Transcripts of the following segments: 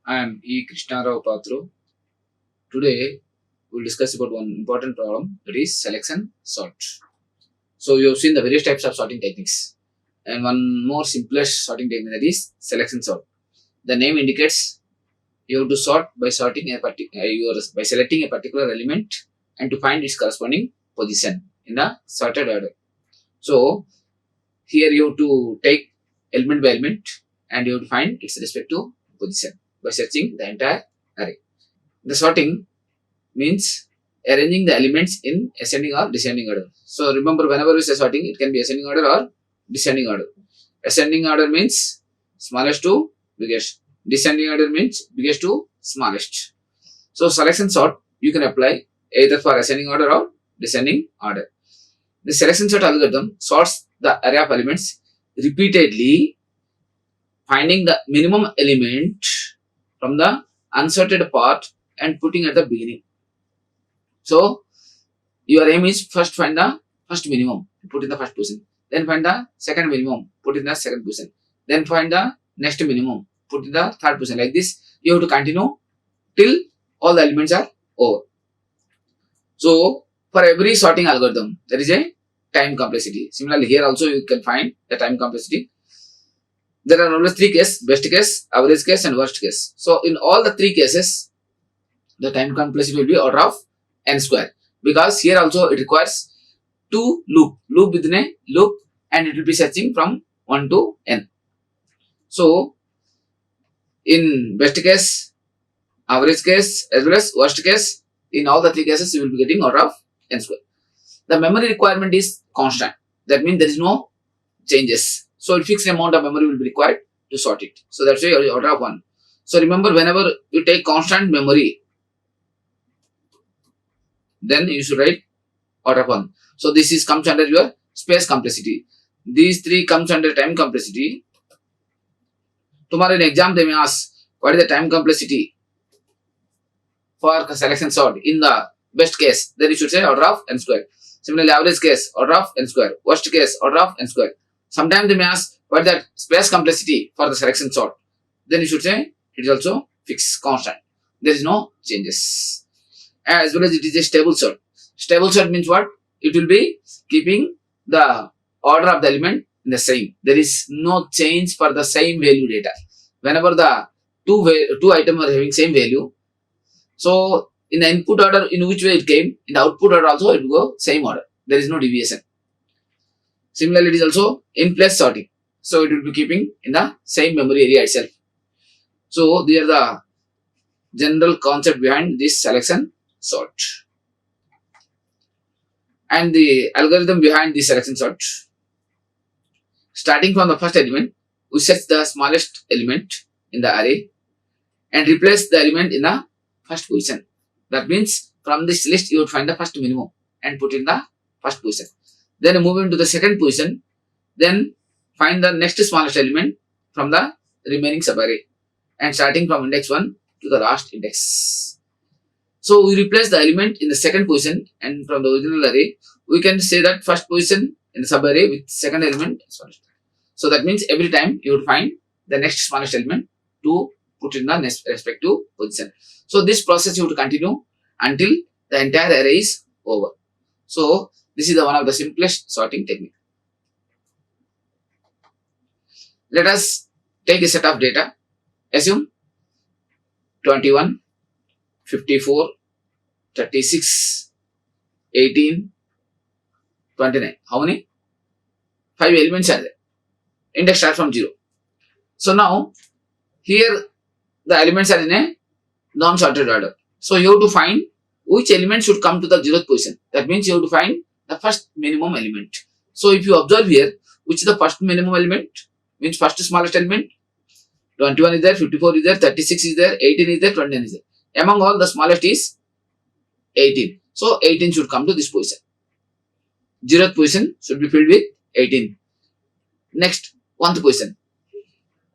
I am E. Krishna Rao Patru. Today we'll discuss about one important problem, that is selection sort. So you have seen the various types of sorting techniques and one more simplest sorting technique, that is selection sort. The name indicates you have to sort by sorting by selecting a particular element and to find its corresponding position in the sorted order. So here you have to take element by element and you have to find its respective position by searching the entire array. The sorting means arranging the elements in ascending or descending order. So remember, whenever we say sorting, it can be ascending order or descending order. Ascending order means smallest to biggest. Descending order means biggest to smallest. So selection sort you can apply either for ascending order or descending order. The selection sort algorithm sorts the array of elements repeatedly, finding the minimum element from the unsorted part and putting at the beginning. So your aim is first find the first minimum, put in the first position. Then find the second minimum, put in the second position. Then find the next minimum, put in the third position. Like this, you have to continue till all the elements are over. So for every sorting algorithm, there is a time complexity. Similarly, here also you can find the time complexity. There are always three cases: best case, average case, and worst case. So in all the three cases, the time complexity will be order of n square, because here also it requires two loop within a loop, and it will be searching from 1 to n. So in best case, average case, as well as worst case, in all the three cases you will be getting order of n square. The memory requirement is constant. That means there is no changes. So a fixed amount of memory will be required to sort it. So that's why your order of 1. So remember, whenever you take constant memory, then you should write order of 1. So this comes under your space complexity. These three comes under time complexity. Tomorrow in exam they may ask what is the time complexity for selection sort in the best case. Then you should say order of n square. Similarly, average case, order of n square. Worst case, order of n square. Sometimes they may ask what is that space complexity for the selection sort. Then you should say it is also fixed, constant. There is no changes. As well as it is a stable sort. Stable sort means what? It will be keeping the order of the element in the same. There is no change for the same value data. Whenever the two items are having same value, so in the input order in which way it came, in the output order also it will go same order. There is no deviation. Similarly, it is also in place sorting. So it will be keeping in the same memory area itself. So these are the general concept behind this selection sort. And the algorithm behind this selection sort. Starting from the first element, we search the smallest element in the array and replace the element in the first position. That means from this list you would find the first minimum and put in the first position. Then move into the second position. Then find the next smallest element from the remaining subarray and starting from index 1 to the last index. So we replace the element in the second position, and from the original array we can say that first position in the subarray with second element. So that means every time you would find the next smallest element to put in the next respective position. So this process you would continue until the entire array is over. So this is one of the simplest sorting technique. Let us take a set of data. Assume 21, 54, 36, 18, 29. How many? 5 elements are there. Index starts from 0. So now here the elements are in a non-sorted order. So you have to find which element should come to the 0th position. That means you have to find the first minimum element. So if you observe here, which is the first minimum element, means first smallest element, 21 is there, 54 is there, 36 is there, 18 is there, 29 is there. Among all, the smallest is 18. So 18 should come to this position. 0th position should be filled with 18. Next, 1st position.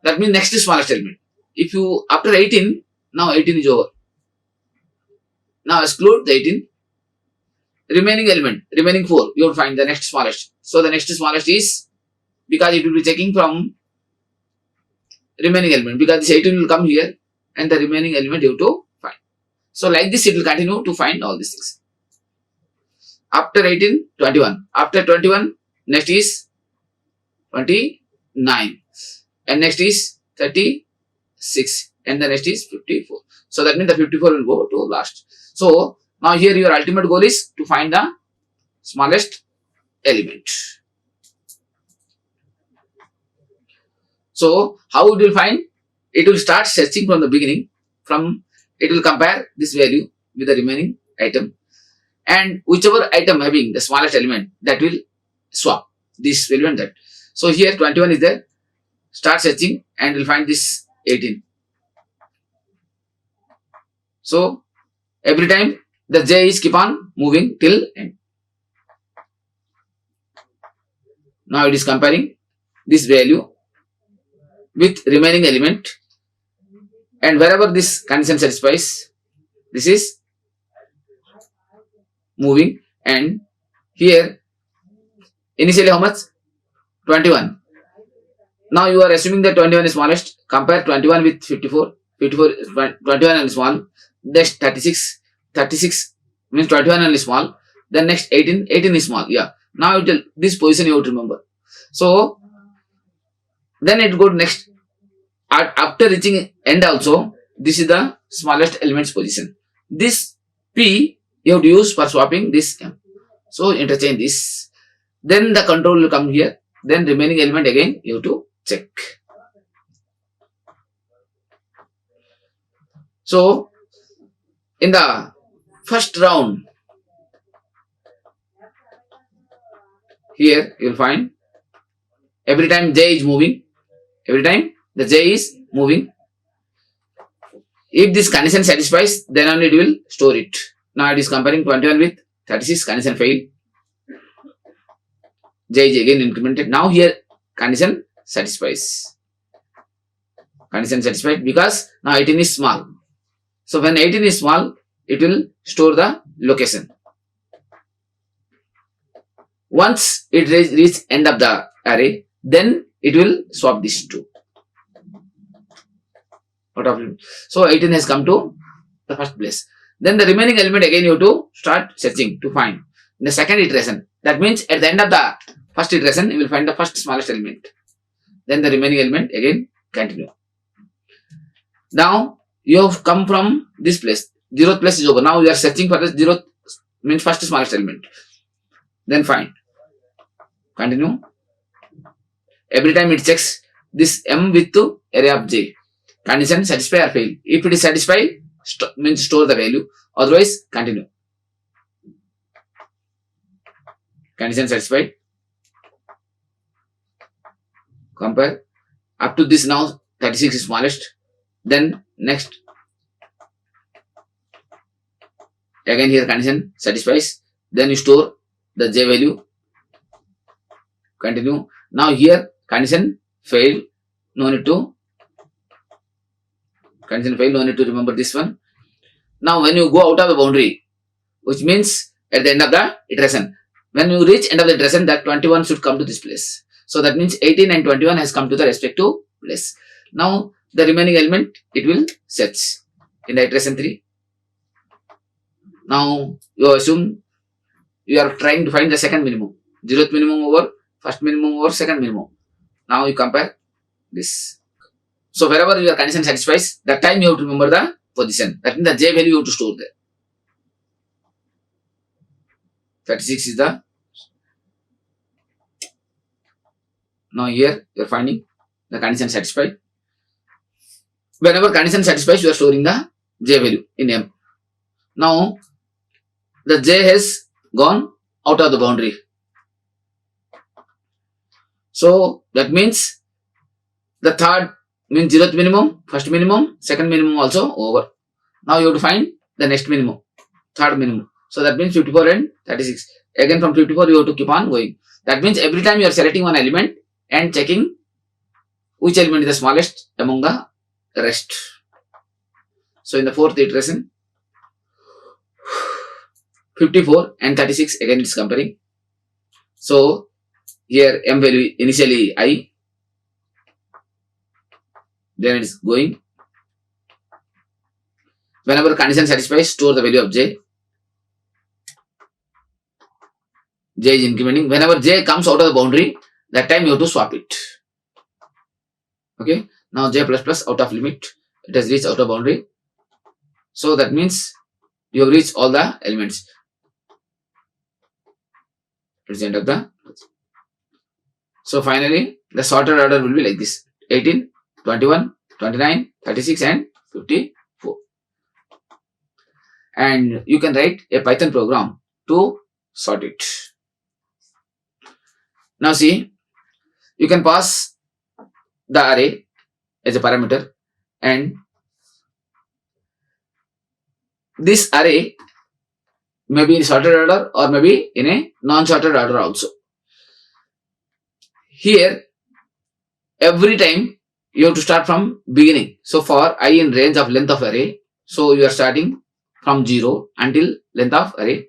That means next smallest element. If you, after 18, now 18 is over. Now exclude the 18. Remaining element, remaining 4, you will find the next smallest. So the next smallest is, because it will be checking from remaining element, because this 18 will come here and the remaining element you have to find. So like this it will continue to find all these things. After 18, 21. After 21, next is 29. And next is 36. And the next is 54. So that means the 54 will go to last. So now here your ultimate goal is to find the smallest element. So how it will find? It will start searching from the beginning. It will compare this value with the remaining item, and whichever item having the smallest element, that will swap this value and that. So here 21 is there. Start searching and will find this 18. So every time the j is keep on moving till end. Now it is comparing this value with remaining element, and wherever this condition satisfies, this is moving, and here initially how much? 21. Now you are assuming that 21 is smallest. Compare 21 with 54. 21 is small. Next 36. 36 means 21 is small. Then next 18. 18 is small. Yeah. Now this position you have to remember. So then it go to next. After reaching end also, this is the smallest element's position. This P you have to use for swapping this M. So interchange this. Then the control will come here. Then remaining element again you have to check. So in the first round, here you will find every time j is moving, every time the j is moving, if this condition satisfies, then only it will store it. Now it is comparing 21 with 36, condition failed. J is again incremented. Now here condition satisfies. Condition satisfied because now 18 is small. So when 18 is small, it will store the location. Once it reaches end of the array, then it will swap these two. So 18 has come to the first place. Then the remaining element again you have to start searching to find. In the second iteration, that means at the end of the first iteration, you will find the first smallest element. Then the remaining element again continue. Now you have come from this place. 0th place is over. Now you are searching for the 0th means first smallest element. Then find. Continue. Every time it checks this M with the array of j. Condition satisfy or fail. If it is satisfied, means store the value. Otherwise, continue. Condition satisfied. Compare. Up to this now 36 is smallest. Then next. Again here condition satisfies. Then you store the j value. Continue. Now here condition failed. No need to. Condition failed. No need to remember this one. Now when you go out of the boundary, which means at the end of the iteration, when you reach end of the iteration, that 21 should come to this place. So that means 18 and 21 has come to the respective place. Now the remaining element it will search in the iteration 3. Now you assume you are trying to find the second minimum. 0th minimum over first minimum over second minimum. Now you compare this. So wherever your condition satisfies, that time you have to remember the position. That means the j value you have to store there. 36 is the. Now here you are finding the condition satisfied. Whenever condition satisfies, you are storing the j value in M. Now the j has gone out of the boundary. So that means the third means 0th minimum, first minimum, second minimum also over. Now you have to find the next minimum, third minimum. So that means 54 and 36. Again from 54 you have to keep on going. That means every time you are selecting one element and checking which element is the smallest among the rest. So in the fourth iteration, 54 and 36 again it is comparing. So here M value initially I, then it is going. Whenever condition satisfies, store the value of j. J is incrementing. Whenever j comes out of the boundary, that time you have to swap it. Okay. Now j plus plus out of limit. It has reached out of boundary. So that means you have reached all the elements. It's the end of the. So finally, the sorted order will be like this: 18, 21, 29, 36 and 54. And you can write a Python program to sort it. Now see, you can pass the array as a parameter, and this array may be in sorted order or maybe in a non-sorted order also. Here, every time you have to start from beginning. So for I in range of length of array, so you are starting from 0 until length of array.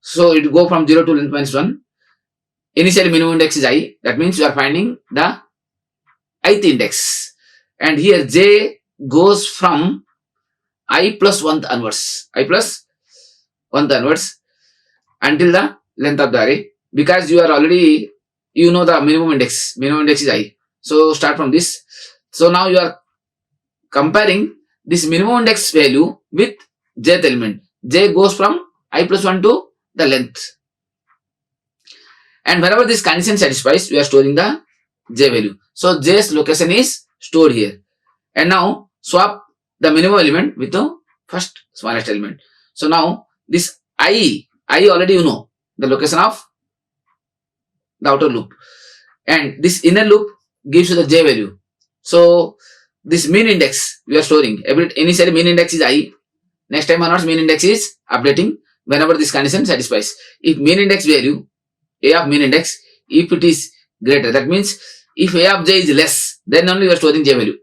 So it go from 0 to length minus 1. Initially minimum index is I. That means you are finding the ith index. And here j goes from I plus 1th onwards. I plus 1th onwards until the length of the array. Because you are already, you know the minimum index. Minimum index is I. So start from this. So now you are comparing this minimum index value with jth element. J goes from I plus 1 to the length. And whenever this condition satisfies, we are storing the j value. So j's location is stored here. And now swap the minimum element with the first smallest element. So now this I already you know the location of the outer loop. And this inner loop gives you the j value. So this mean index we are storing. Initially mean index is I. Next time onwards mean index is updating whenever this condition satisfies. If mean index value, a of mean index, if it is greater, that means if a of j is less, then only you are storing j value.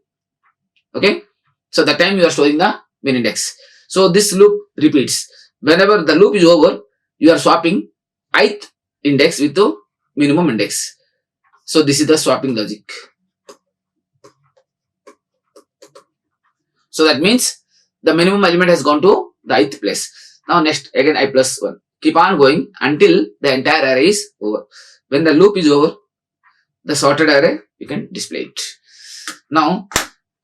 Okay. So that time you are storing the mean index. So this loop repeats. Whenever the loop is over, you are swapping ith index with the minimum index. So this is the swapping logic. So that means the minimum element has gone to the ith place. Now next again I plus 1. Keep on going until the entire array is over. When the loop is over, the sorted array you can display it. Now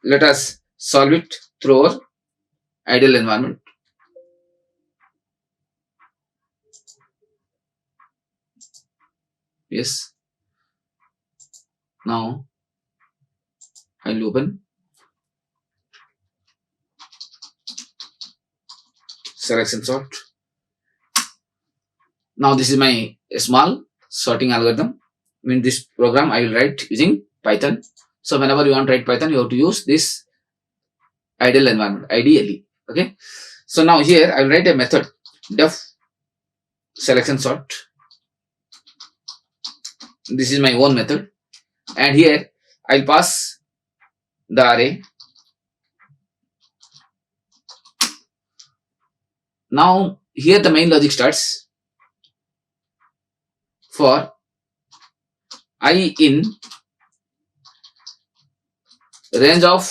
let us solve it through our ideal environment. Yes. Now I will open selection sort. Now this is my small sorting algorithm. In this program I will write using Python. So whenever you want to write Python, you have to use this ideal environment, ideally. Okay. So now here I will write a method def selection sort. This is my own method. And here I will pass the array. Now here the main logic starts. For I in range of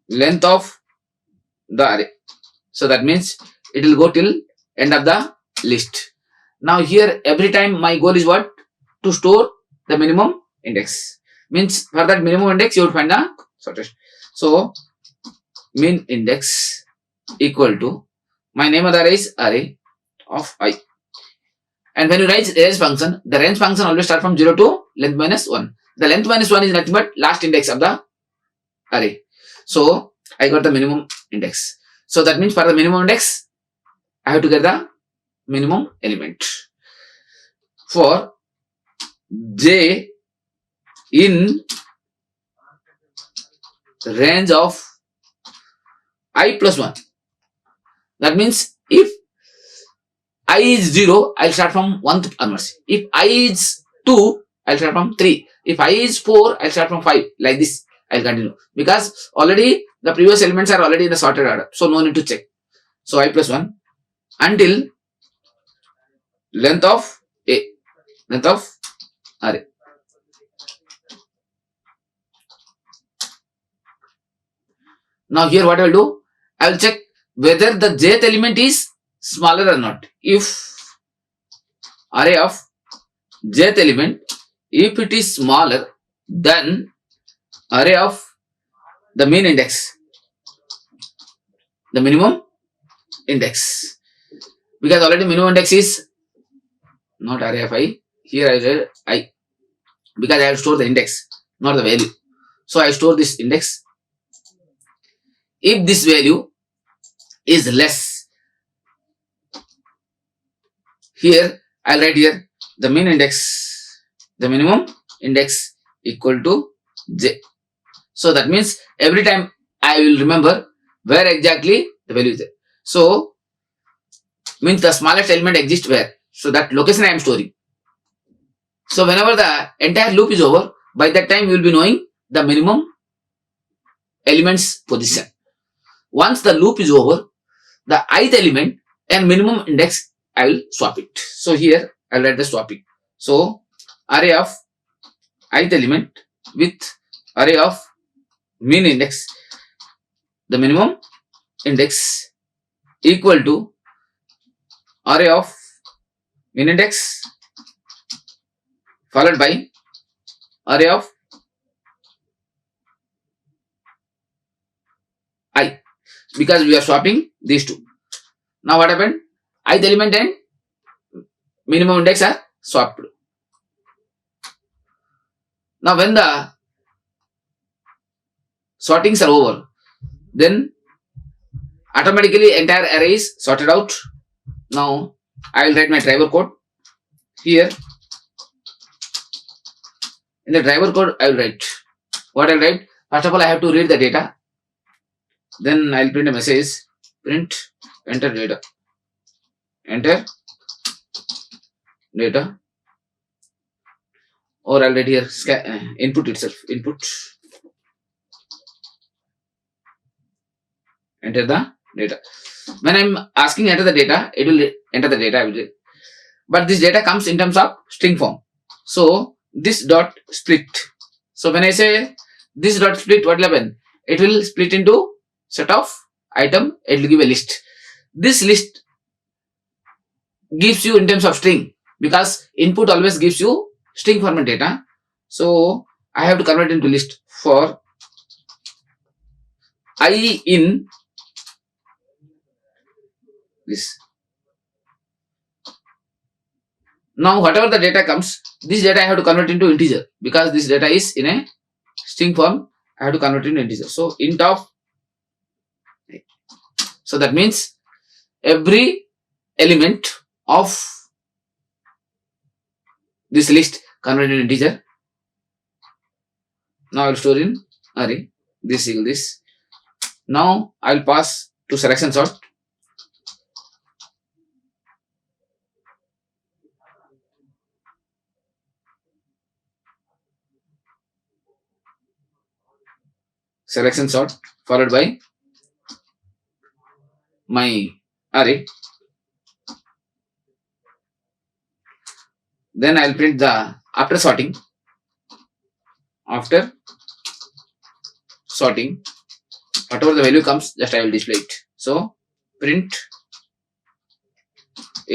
length of the array. So that means it will go till end of the list. Now here every time my goal is what? To store the minimum index. Means for that minimum index you will find the sorted. So min index equal to my name of the array is array of I. And when you write range function, the range function always start from 0 to length minus 1. The length minus 1 is nothing but last index of the array. So I got the minimum index. So that means for the minimum index, I have to get the minimum element. For j in range of I plus 1. That means if I is 0, I'll start from 1th onwards. If I is 2, I'll start from 3. If I is 4, I'll start from 5. Like this, I'll continue. Because already the previous elements are already in the sorted order. So no need to check. So I plus 1 until length of A, length of array. Now here what I will do, I will check whether the jth element is smaller or not. If array of jth element, if it is smaller than array of the mean index, the minimum index, because already minimum index is not array of I. Here I will I, because I have stored the index, not the value. So I store this index. If this value is less, here I'll write here the mean index, the minimum index equal to j. So that means every time I will remember where exactly the value is there. So means the smallest element exists where. So that location I am storing. So whenever the entire loop is over, by that time you will be knowing the minimum element's position. Once the loop is over, the ith element and minimum index I will swap it. So here I will write the swapping. So array of ith element with array of mean index, the minimum index equal to array of mean index followed by array of I, because we are swapping these two. Now what happened? Ith element and minimum index are swapped. Now when the sortings are over, then automatically entire array is sorted out. Now I will write my driver code. Here in the driver code I will write what I will write. First of all I have to read the data. Then I will print a message. Print enter data. Enter data. Or I'll write here input itself. Input. Enter the data. When I'm asking enter the data, it will enter the data. I will read. But this data comes in terms of string form. So this dot split. So when I say this dot split, what will happen? It will split into set of item. It will give a list. This list gives you in terms of string, because input always gives you string format data. So I have to convert into list for I in this. Now whatever the data comes, this data I have to convert into integer, because this data is in a string form. I have to convert into integer. So int of, so that means every element of this list converted into integer. Now I will store in array this equal this. Now I will pass to selection sort. Selection sort followed by my array. Then I will print the after sorting. After sorting, whatever the value comes, just I will display it. So print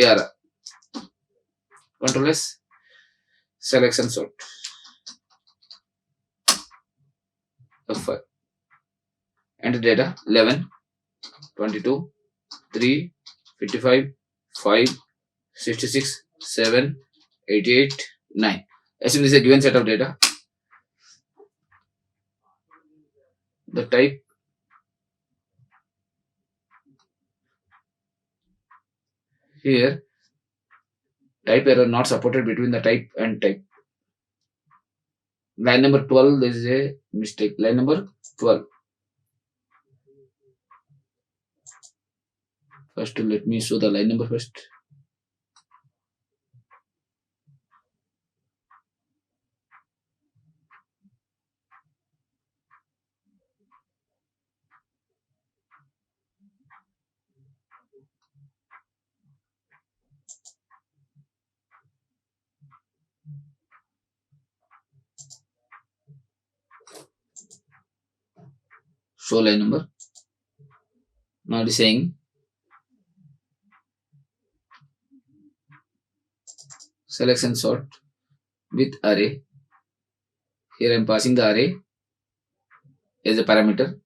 AR Control S selection sort F5. Enter data 11, 22, 3, 55, 5, 66, 7, 88, 9. Assume this is a given set of data. The type here, type error not supported between the type and type. Line number 12, there is a mistake. Line number 12. First, let me show the line number first. Show line number. Now it is saying selection sort with array. Here I am passing the array as a parameter.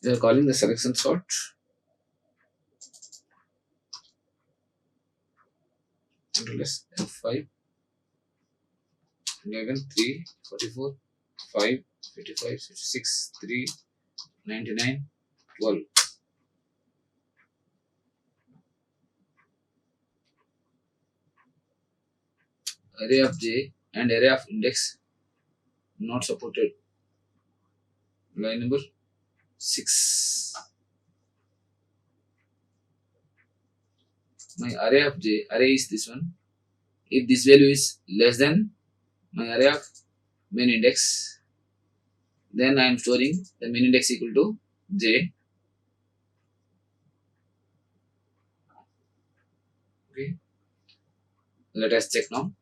We are calling the selection sort. Control F5, 11, 3, 44, 5, 55, 56, 3, 99, 12. Array of j and array of index not supported. Line number 6. My array of j, array is this one. If this value is less than my array of main index, then I am storing the main index equal to j. Okay, let us check now.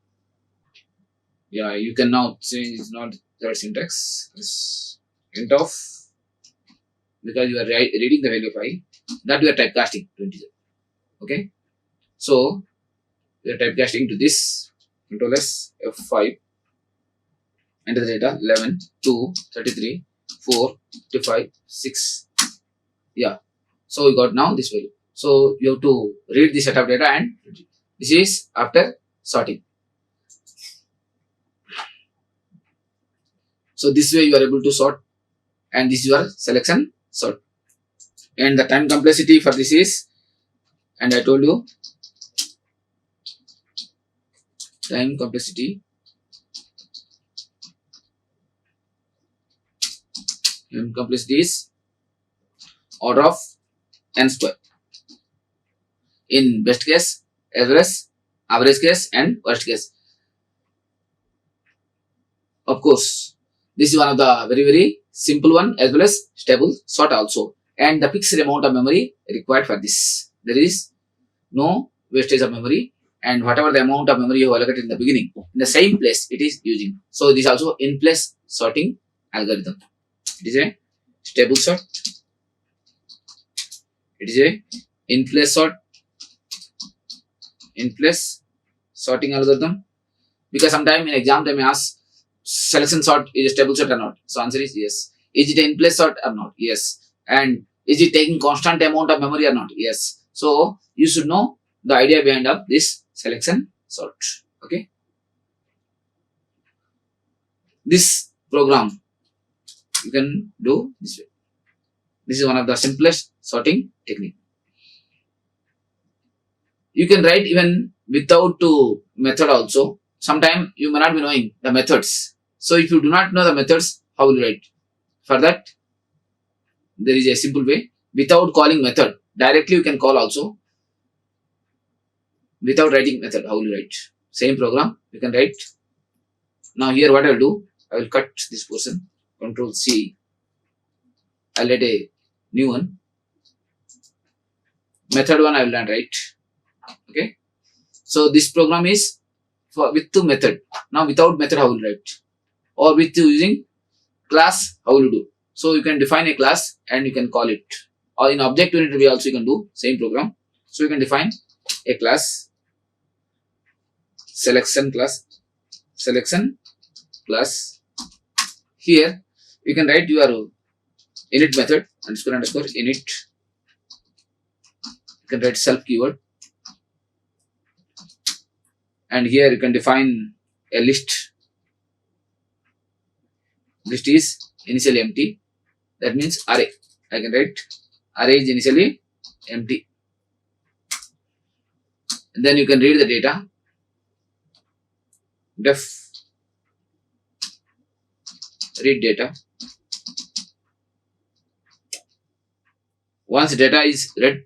Yeah, you can now change not third syntax. It's int of, because you are reading the value of I, that you are typecasting to integer. Okay, so we are typecasting to this. Control S F5. Enter the data 11, 2, 33, 4, 55, 6. Yeah. So we got now this value. So you have to read the set of data, and this is after sorting. So this way you are able to sort, and this is your selection sort. And the time complexity for this is, and I told you, time complexity is order of n square in best case as well as average case and worst case. Of course, this is one of the very simple one as well as stable sort also, and the fixed amount of memory required for this. There is no wastage of memory, and whatever the amount of memory you have allocated in the beginning, in the same place it is using. So this is also in place sorting algorithm. It is a stable sort. It is a in place sorting algorithm, because sometime in exam they may ask selection sort is a stable sort or not. So answer is yes. Is it in place sort or not? Yes. And is it taking constant amount of memory or not? Yes. So you should know the idea behind of this selection sort. Okay. This program you can do this way. This is one of the simplest sorting technique. You can write even without method also. Sometimes you may not be knowing the methods. So if you do not know the methods, how will you write? For that, there is a simple way. Without calling method, directly you can call also. Without writing method, how will you write? Same program, you can write. Now here what I will do, I will cut this portion. Control C. I will write a new one. Method one I will not write. Okay. So this program is for with the method. Now without method, how will you write? Or with using class, how will you do? So you can define a class and you can call it. Or in object-oriented way also you can do same program. So you can define a class, selection class. Here you can write your init method underscore init. You can write self keyword, and here you can define a list. List is initially empty. That means array. I can write array is initially empty. And then you can read the data. Def read data. Once data is read,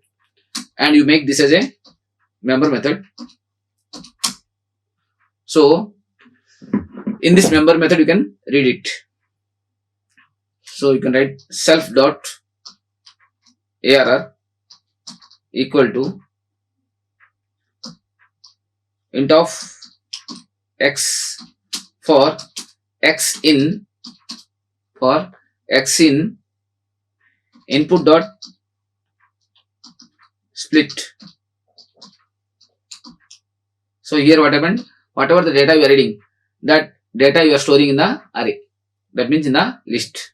and you make this as a member method. So in this member method you can read it. So you can write self dot arr equal to int of x for x in input dot split. So here what happened, whatever the data you are reading, that data you are storing in the array, that means in the list.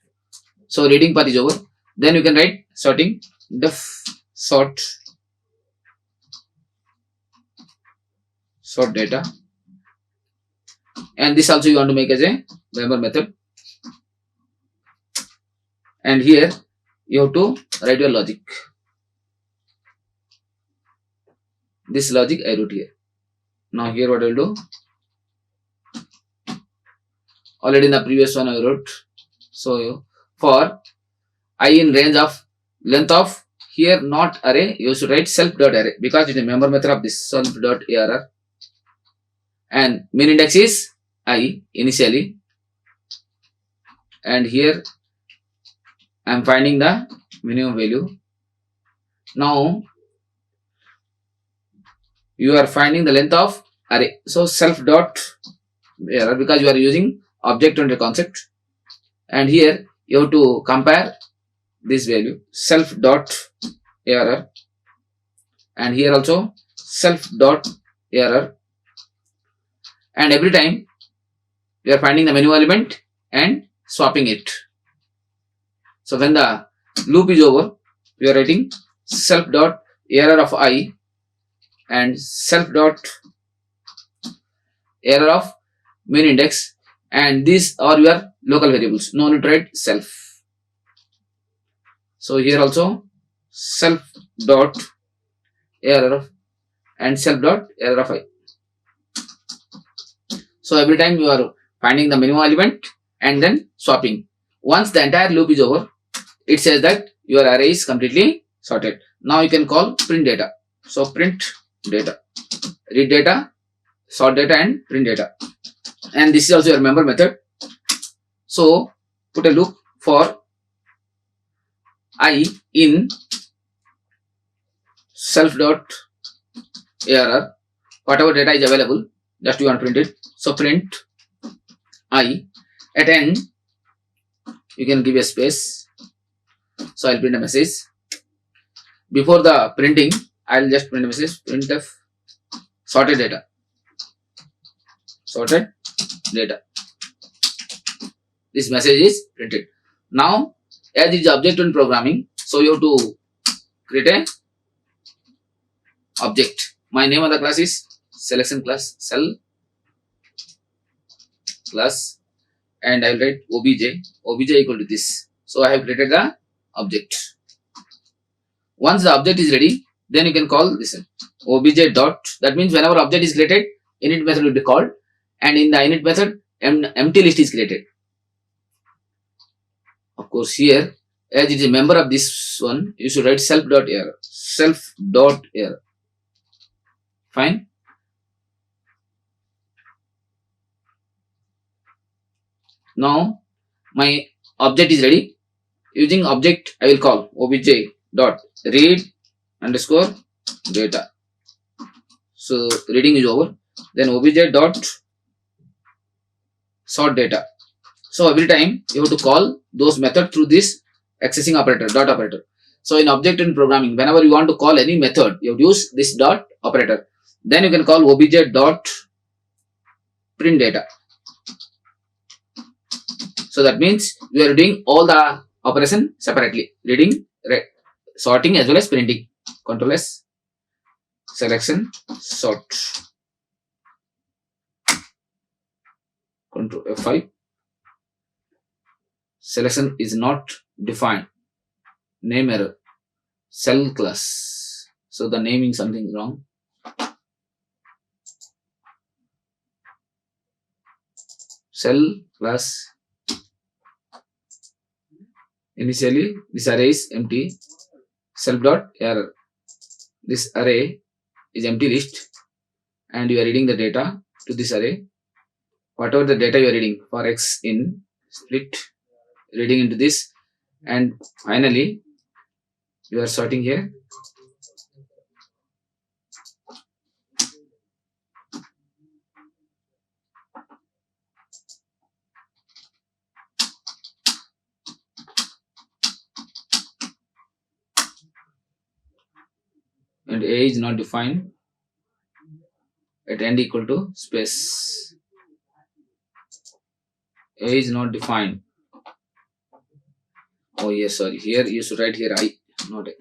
So reading part is over. Then you can write sorting def sort data, and this also you want to make as a member method, and here you have to write your logic. This logic I wrote here. Now here what I will do, already in the previous one I wrote. So for I in range of length of, here not array, you should write self dot array because it is a member method of this self dot arr, and min index is I initially, and here I am finding the minimum value. Now you are finding the length of array, so self dot arr because you are using object oriented concept, and here you have to compare this value self dot arr, and here also self dot arr, and every time we are finding the minimum element and swapping it. So when the loop is over, we are writing self dot arr of I and self dot arr of min index, and these are your local variables, no need to write self. So here also self dot arr of and self dot arr of I. So every time you are finding the minimum element and then swapping. Once the entire loop is over, it says that your array is completely sorted. Now you can call print data. So print data, read data, sort data, and print data. And this is also your member method. So put a loop for I in self dot arr, whatever data is available, just you want to print it. So print I, at end you can give a space. So I'll print a message. Before the printing, I'll just print a message printf sorted data. Sorted data. This message is printed. Now, as it is object-oriented programming, so you have to create a object. My name of the class is selection class, cell class, and I will write obj equal to this. So I have created the object. Once the object is ready, then you can call this obj dot. That means whenever object is created, init method will be called, and in the init method, empty list is created. Of course, here as it is a member of this one, you should write self dot arr. Self dot arr. Fine. Now my object is ready. Using object, I will call obj dot read underscore data. So reading is over. Then obj dot sort data. So every time you have to call those methods through this accessing operator, dot operator. So in object-oriented programming, whenever you want to call any method, you have to use this dot operator. Then you can call obj dot print data. So that means you are doing all the operation separately, reading, sorting as well as printing. Control S, selection, sort. Control F5. Selection is not defined. Name error. Cell class. So the naming something wrong. Cell class. Initially this array is empty. Self dot arr. This array is empty list, and you are reading the data to this array. Whatever the data you are reading for x in split, reading into this, and finally you are sorting here. And A is not defined at end equal to space. A is not defined. Oh yes, sorry. Here you should write here I, not A.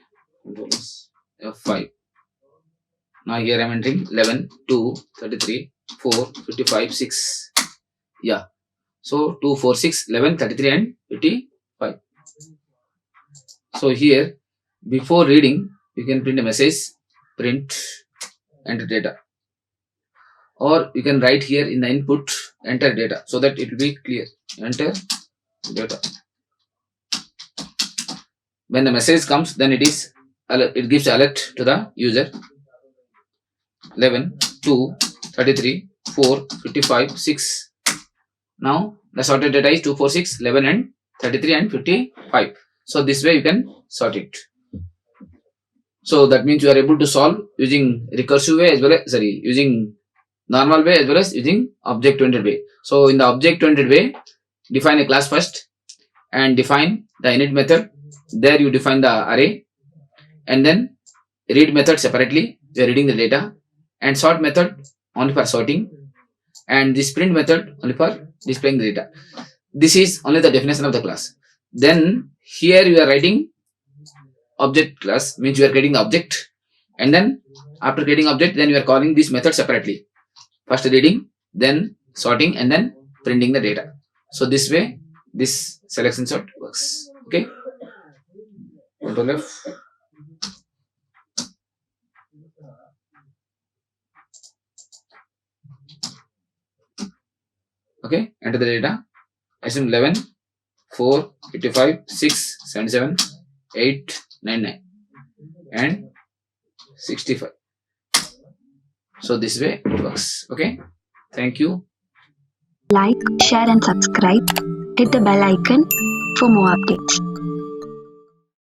F5. Now here I am entering 11, 2, 33, 4, 55, 6. Yeah. So 2, 4, 6, 11, 33 and 55. So here before reading you can print a message, print enter data, or you can write here in the input enter data so that it will be clear. Enter data. When the message comes, then it gives alert to the user. 11, 2, 33, 4, 55, 6. Now the sorted data is 2, 4, 6, 11 and 33 and 55. So this way you can sort it. So that means you are able to solve using recursive way as well as using normal way as well as using object oriented way. So in the object oriented way, define a class first and define the init method. There you define the array, and then read method separately. You are reading the data, and sort method only for sorting, and this print method only for displaying the data. This is only the definition of the class. Then here you are writing object class, means you are creating the object, and then after creating object, then you are calling this method separately. First reading, then sorting, and then printing the data. So this way this selection sort works. Okay. Control F. Okay, enter the data. Assume 11, 4, 55, 6, 77, 8, 99 and 65. So this way it works. Okay, thank you. Like, share and subscribe. Hit the bell icon for more updates.